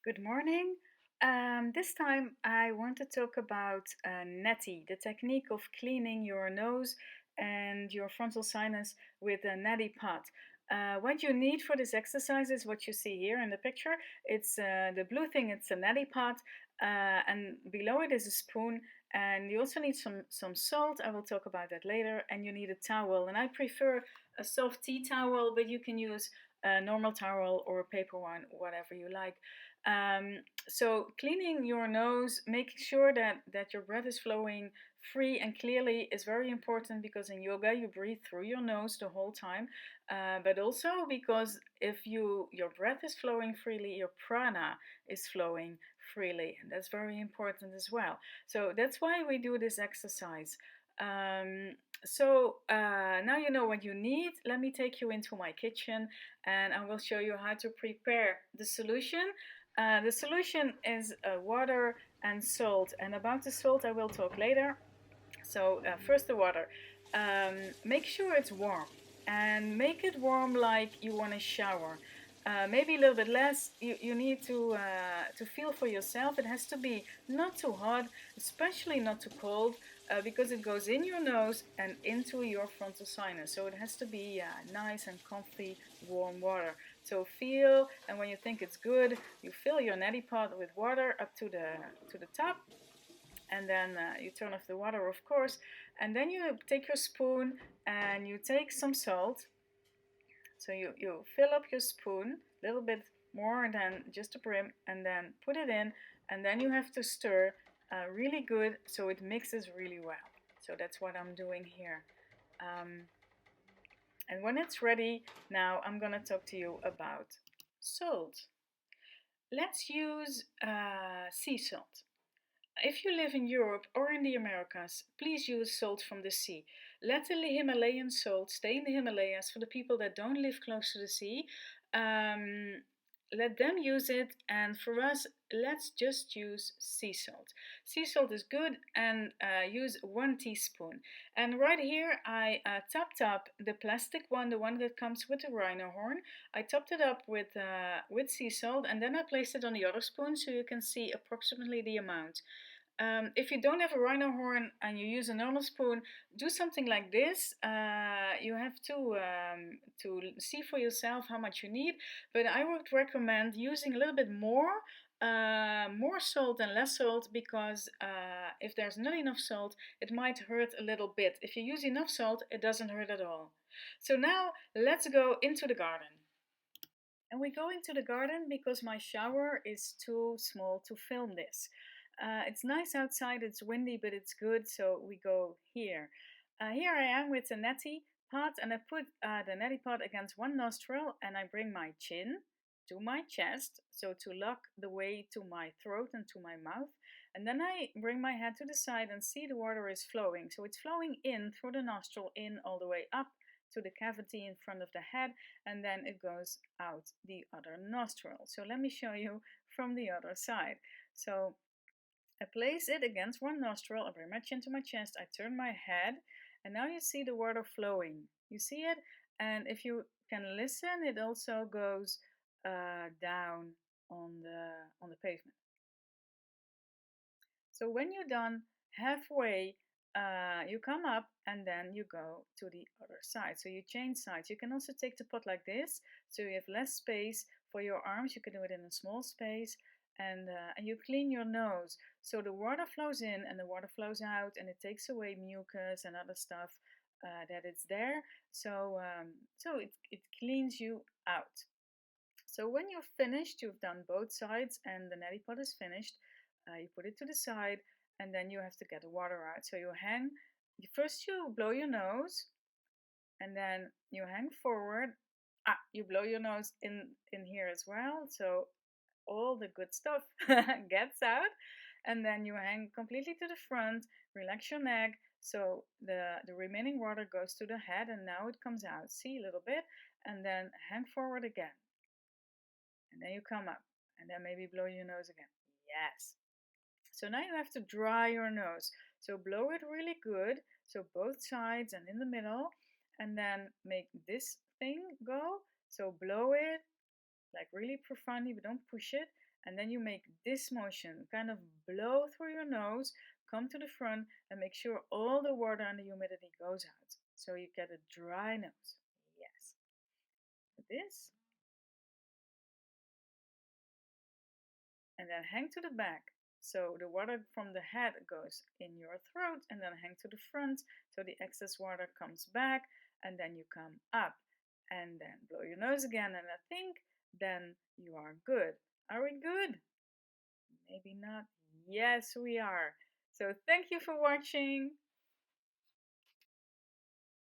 Good morning. This time I want to talk about neti, the technique of cleaning your nose and your frontal sinus with a neti pot. What you need for this exercise is what you see here in the picture. It's the blue thing, it's a neti pot, and below it is a spoon. And you also need some salt. I will talk about that later. And you need a towel. And I prefer a soft tea towel, but you can use a normal towel or a paper one, whatever you like. So cleaning your nose, making sure that your breath is flowing free and clearly is very important because in yoga you breathe through your nose the whole time, but also because if your breath is flowing freely, your prana is flowing freely, and that's very important as well. So that's why we do this exercise. Um, now you know what you need. Let me take you into my kitchen and I will show you how to prepare the solution. The solution is water and salt, and about the salt I will talk later. So first the water. Make sure it's warm and make it warm like you want to shower. Maybe a little bit less. You need to feel for yourself. It has to be not too hot, especially not too cold, because it goes in your nose and into your frontal sinus. So it has to be nice and comfy, warm water. So feel, and when you think it's good, you fill your neti pot with water up to the top, and then you turn off the water, of course, and then you take your spoon and you take some salt. So you fill up your spoon a little bit more than just the brim, and then put it in, and then you have to stir really good so it mixes really well. So that's what I'm doing here. Um, and when it's ready, now I'm gonna talk to you about salt. Let's use sea salt. If you live in Europe or in the Americas, please use salt from the sea. Let the Himalayan salt stay in the Himalayas for the people that don't live close to the sea. Um, Let them use it, and for us, let's just use sea salt. Sea salt is good, and use 1 teaspoon. And right here, I topped up the plastic one, the one that comes with the Rhino Horn. I topped it up with sea salt, and then I placed it on the other spoon so you can see approximately the amount. If you don't have a rhino horn and you use a normal spoon, do something like this. You have to see for yourself how much you need, but I would recommend using a little bit more salt than less salt, because if there's not enough salt, it might hurt a little bit. If you use enough salt, it doesn't hurt at all. So now let's go into the garden. And we go into the garden because my shower is too small to film this. It's nice outside, it's windy, but it's good, so we go here. Here I am with the neti pot, and I put the neti pot against one nostril, and I bring my chin to my chest, so to lock the way to my throat and to my mouth. And then I bring my head to the side and see the water is flowing. So it's flowing in through the nostril, in all the way up to the cavity in front of the head, and then it goes out the other nostril. So let me show you from the other side. So I place it against one nostril, I bring my chin to my chest, I turn my head, and now you see the water flowing. You see it? And if you can listen, it also goes down on the pavement. So when you're done halfway, you come up and then you go to the other side. So you change sides. You can also take the pot like this, so you have less space for your arms. You can do it in a small space, and you clean your nose. So the water flows in and the water flows out, and it takes away mucus and other stuff that it's there. So it cleans you out. So when you're finished, you've done both sides and the neti pot is finished, you put it to the side, and then you have to get the water out. So you hang, first you blow your nose, and then you hang forward. You blow your nose in here as well, so all the good stuff gets out, and then you hang completely to the front, relax your neck, so the remaining water goes to the head, and now it comes out. See, a little bit, and then hang forward again, and then you come up, and then maybe blow your nose again. Yes. So now you have to dry your nose. So blow it really good, so both sides and in the middle, and then make this thing go. So blow it like really profoundly, but don't push it, And then you make this motion, kind of blow through your nose, come to the front, and make sure all the water and the humidity goes out. So you get a dry nose. Yes. This. And then hang to the back. So the water from the head goes in your throat and then hang to the front so the excess water comes back and then you come up and then blow your nose again and I think then you are good. Are we good? Maybe not. Yes, we are. So thank you for watching.